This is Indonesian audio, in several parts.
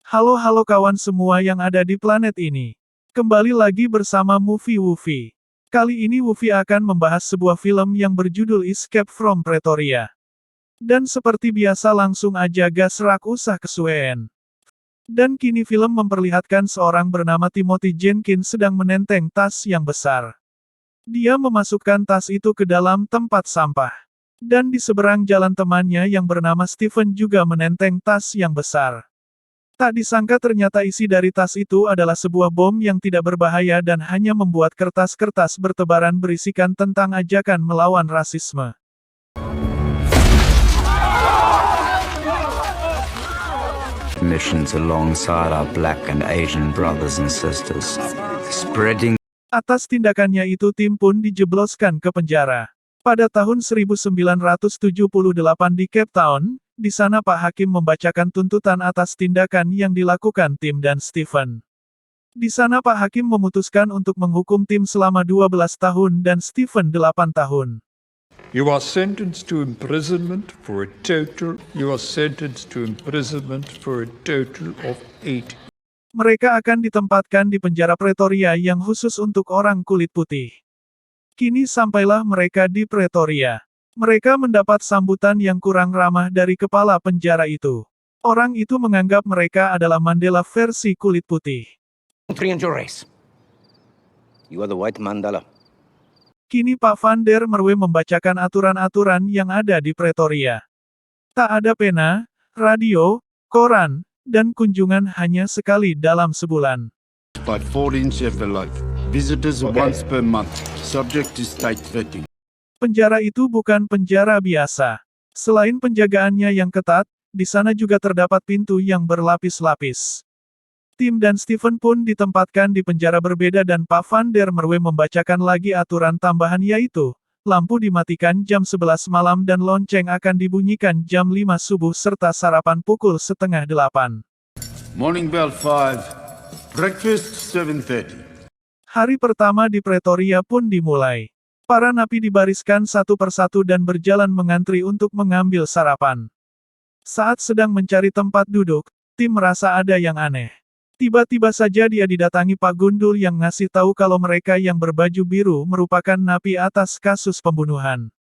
Halo kawan semua yang ada di planet ini. Kembali lagi bersama Movie Woofy. Kali ini Woofy akan membahas sebuah film yang berjudul Escape from Pretoria. Dan seperti biasa langsung aja gas rak usah kesuwen. Dan kini film memperlihatkan seorang bernama Timothy Jenkins sedang menenteng tas yang besar. Dia memasukkan tas itu ke dalam tempat sampah. Dan di seberang jalan temannya yang bernama Stephen juga menenteng tas yang besar. Tak disangka ternyata isi dari tas itu adalah sebuah bom yang tidak berbahaya dan hanya membuat kertas-kertas bertebaran berisikan tentang ajakan melawan rasisme. Missions alongside our black and Asian brothers and sisters, spreading. Atas tindakannya itu tim pun dijebloskan ke penjara. Pada tahun 1978 di Cape Town, di sana Pak Hakim membacakan tuntutan atas tindakan yang dilakukan Tim dan Stephen. Di sana Pak Hakim memutuskan untuk menghukum Tim selama 12 tahun dan Stephen 8 tahun. You are sentenced to imprisonment for a total of 8. Mereka akan ditempatkan di penjara Pretoria yang khusus untuk orang kulit putih. Kini sampailah mereka di Pretoria. Mereka mendapat sambutan yang kurang ramah dari kepala penjara itu. Orang itu menganggap mereka adalah Mandela versi kulit putih. You are the white Mandela. Kini Pak Van der Merwe membacakan aturan-aturan yang ada di Pretoria. Tak ada pena, radio, koran, dan kunjungan hanya sekali dalam sebulan. By 14 Sheffield Life. Visitors once per month, subject to state vetting. Penjara itu bukan penjara biasa. Selain penjagaannya yang ketat, di sana juga terdapat pintu yang berlapis-lapis. Tim dan Stephen pun ditempatkan di penjara berbeda dan Pak Van der Merwe membacakan lagi aturan tambahan yaitu, lampu dimatikan jam 11 malam dan lonceng akan dibunyikan jam 5 subuh serta sarapan pukul 7:30. Morning bell 5. Breakfast 7:30. Hari pertama di Pretoria pun dimulai. Para napi dibariskan satu persatu dan berjalan mengantri untuk mengambil sarapan. Saat sedang mencari tempat duduk, Tim merasa ada yang aneh. Tiba-tiba saja dia didatangi Pak Gundul yang ngasih tahu kalau mereka yang berbaju biru merupakan napi atas kasus pembunuhan.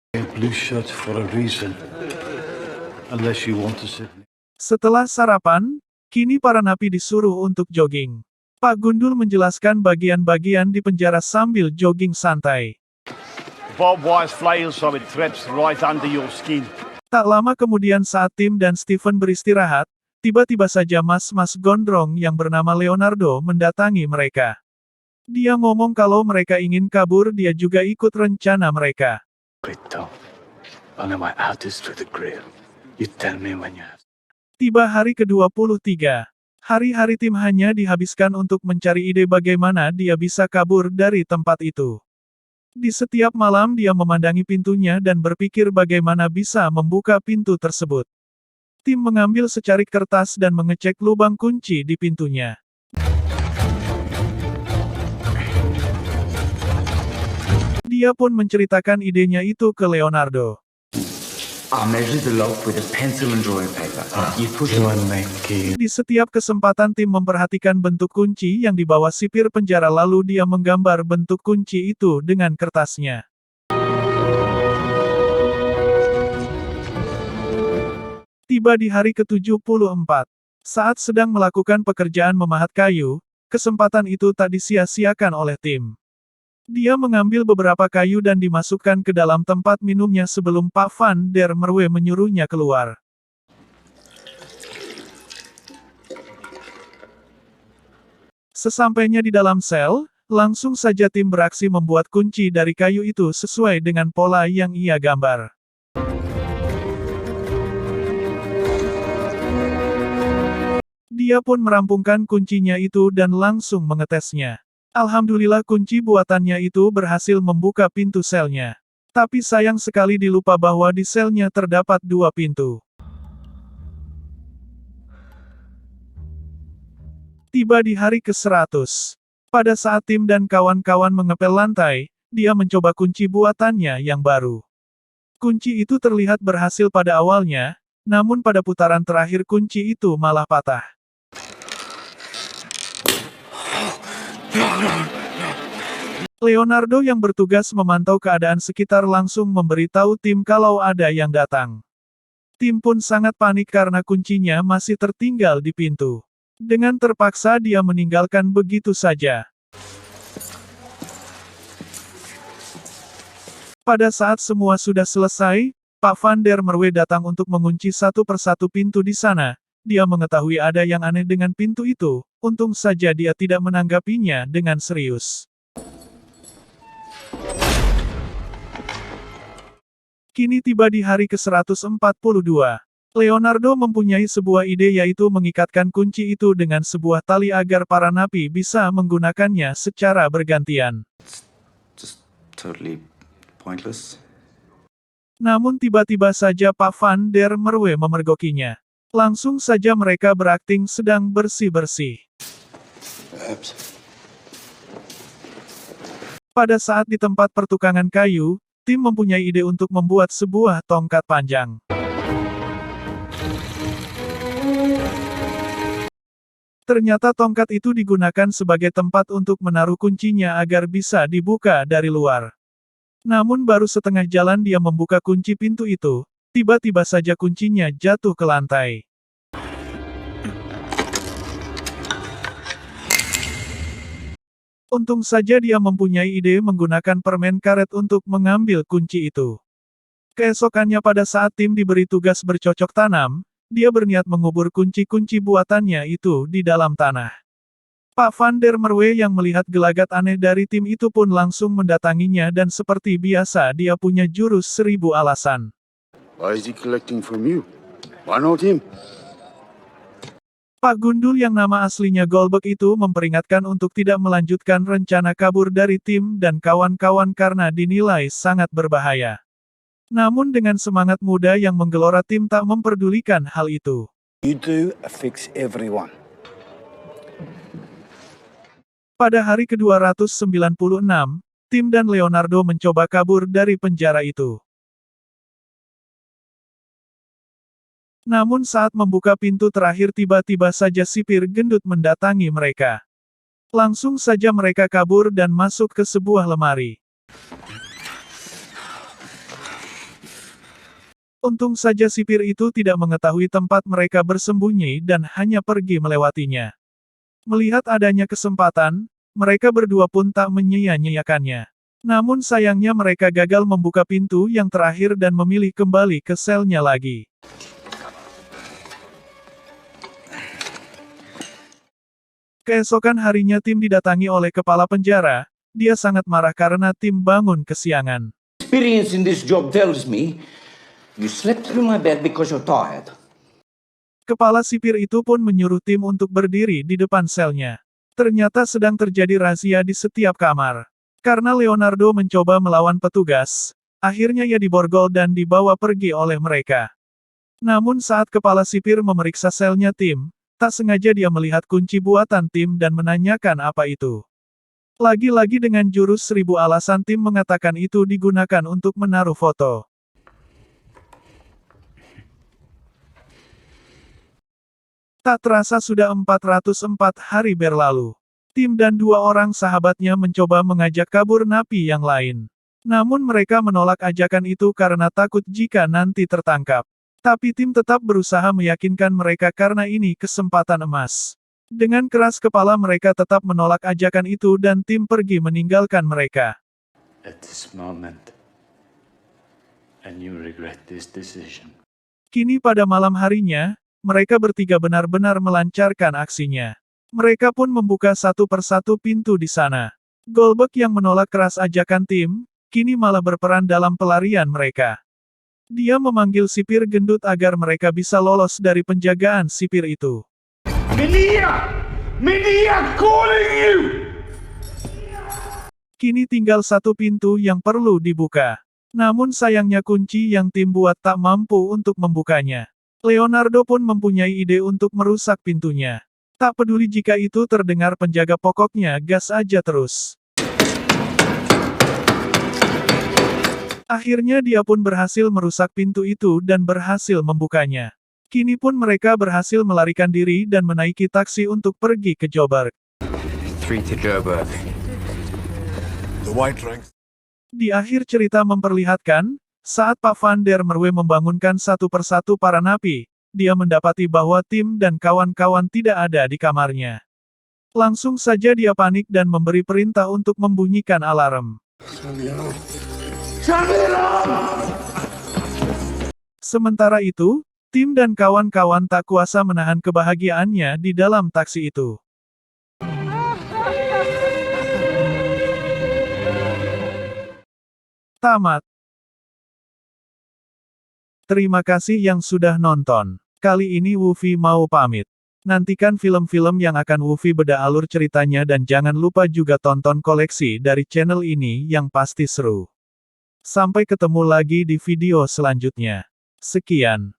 Setelah sarapan, kini para napi disuruh untuk jogging. Pak Gundul menjelaskan bagian-bagian di penjara sambil jogging santai. Tak lama kemudian saat Tim dan Stephen beristirahat, tiba-tiba saja mas-mas gondrong yang bernama Leonardo mendatangi mereka. Dia ngomong kalau mereka ingin kabur dia juga ikut rencana mereka. Tiba hari ke-23. Hari-hari Tim hanya dihabiskan untuk mencari ide bagaimana dia bisa kabur dari tempat itu. Di setiap malam dia memandangi pintunya dan berpikir bagaimana bisa membuka pintu tersebut. Tim mengambil secarik kertas dan mengecek lubang kunci di pintunya. Dia pun menceritakan idenya itu ke Leonardo. Di setiap kesempatan Tim memperhatikan bentuk kunci yang dibawa sipir penjara lalu dia menggambar bentuk kunci itu dengan kertasnya. Tiba di hari ke-74. Saat sedang melakukan pekerjaan memahat kayu, kesempatan itu tak disia-siakan oleh Tim. Dia mengambil beberapa kayu dan dimasukkan ke dalam tempat minumnya sebelum Pak Van der Merwe menyuruhnya keluar. Sesampainya di dalam sel, langsung saja Tim beraksi membuat kunci dari kayu itu sesuai dengan pola yang ia gambar. Dia pun merampungkan kuncinya itu dan langsung mengetesnya. Alhamdulillah kunci buatannya itu berhasil membuka pintu selnya. Tapi sayang sekali dilupa bahwa di selnya terdapat 2 pintu. Tiba di hari ke-100. Pada saat Tim dan kawan-kawan mengepel lantai, dia mencoba kunci buatannya yang baru. Kunci itu terlihat berhasil pada awalnya, namun pada putaran terakhir kunci itu malah patah. Leonardo yang bertugas memantau keadaan sekitar langsung memberitahu tim kalau ada yang datang. Tim pun sangat panik karena kuncinya masih tertinggal di pintu. Dengan terpaksa dia meninggalkan begitu saja. Pada saat semua sudah selesai, Pak Van der Merwe datang untuk mengunci satu persatu pintu di sana. Dia mengetahui ada yang aneh dengan pintu itu, untung saja dia tidak menanggapinya dengan serius. Kini tiba di hari ke-142. Leonardo mempunyai sebuah ide yaitu mengikatkan kunci itu dengan sebuah tali agar para napi bisa menggunakannya secara bergantian. Just totally pointless. Namun tiba-tiba saja Pak Van der Merwe memergokinya. Langsung saja mereka berakting sedang bersih-bersih. Pada saat di tempat pertukangan kayu, tim mempunyai ide untuk membuat sebuah tongkat panjang. Ternyata tongkat itu digunakan sebagai tempat untuk menaruh kuncinya agar bisa dibuka dari luar. Namun baru setengah jalan dia membuka kunci pintu itu, tiba-tiba saja kuncinya jatuh ke lantai. Untung saja dia mempunyai ide menggunakan permen karet untuk mengambil kunci itu. Keesokannya pada saat tim diberi tugas bercocok tanam, dia berniat mengubur kunci-kunci buatannya itu di dalam tanah. Pak Van der Merwe yang melihat gelagat aneh dari tim itu pun langsung mendatanginya dan seperti biasa dia punya jurus 1000 alasan. Why is he collecting from you? Why not him? Pak Gundul yang nama aslinya Goldberg itu memperingatkan untuk tidak melanjutkan rencana kabur dari tim dan kawan-kawan karena dinilai sangat berbahaya. Namun dengan semangat muda yang menggelora tim tak memperdulikan hal itu. You do fix everyone. Pada hari ke-296, tim dan Leonardo mencoba kabur dari penjara itu. Namun saat membuka pintu terakhir tiba-tiba saja sipir gendut mendatangi mereka. Langsung saja mereka kabur dan masuk ke sebuah lemari. Untung saja sipir itu tidak mengetahui tempat mereka bersembunyi dan hanya pergi melewatinya. Melihat adanya kesempatan, mereka berdua pun tak menyia-nyiakannya. Namun sayangnya mereka gagal membuka pintu yang terakhir dan memilih kembali ke selnya lagi. Keesokan harinya tim didatangi oleh kepala penjara, dia sangat marah karena tim bangun kesiangan. Experience in this job tells me you slept through my bed because you're tired. Kepala sipir itu pun menyuruh tim untuk berdiri di depan selnya. Ternyata sedang terjadi razia di setiap kamar. Karena Leonardo mencoba melawan petugas, akhirnya ia diborgol dan dibawa pergi oleh mereka. Namun saat kepala sipir memeriksa selnya tim, tak sengaja dia melihat kunci buatan tim dan menanyakan apa itu. Lagi-lagi dengan jurus 1000 alasan tim mengatakan itu digunakan untuk menaruh foto. Tak terasa sudah 404 hari berlalu. Tim dan 2 orang sahabatnya mencoba mengajak kabur napi yang lain. Namun mereka menolak ajakan itu karena takut jika nanti tertangkap. Tapi tim tetap berusaha meyakinkan mereka karena ini kesempatan emas. Dengan keras kepala mereka tetap menolak ajakan itu dan tim pergi meninggalkan mereka. At this moment, and you regret this decision. Kini pada malam harinya, mereka bertiga benar-benar melancarkan aksinya. Mereka pun membuka satu persatu pintu di sana. Goldberg yang menolak keras ajakan tim, kini malah berperan dalam pelarian mereka. Dia memanggil sipir gendut agar mereka bisa lolos dari penjagaan sipir itu. Menia! Menia calling you! Kini tinggal satu pintu yang perlu dibuka. Namun sayangnya kunci yang tim buat tak mampu untuk membukanya. Leonardo pun mempunyai ide untuk merusak pintunya. Tak peduli jika itu terdengar penjaga pokoknya gas aja terus. Akhirnya dia pun berhasil merusak pintu itu dan berhasil membukanya. Kini pun mereka berhasil melarikan diri dan menaiki taksi untuk pergi ke Joburg. 3 to Joburg. The white ranks. Di akhir cerita memperlihatkan, saat Pak Van der Merwe membangunkan satu persatu para napi, dia mendapati bahwa Tim dan kawan-kawan tidak ada di kamarnya. Langsung saja dia panik dan memberi perintah untuk membunyikan alarm. Sementara itu, Tim dan kawan-kawan tak kuasa menahan kebahagiaannya di dalam taksi itu. Tamat. Terima kasih yang sudah nonton. Kali ini Wufi mau pamit. Nantikan film-film yang akan Wufi bedah alur ceritanya dan jangan lupa juga tonton koleksi dari channel ini yang pasti seru. Sampai ketemu lagi di video selanjutnya. Sekian.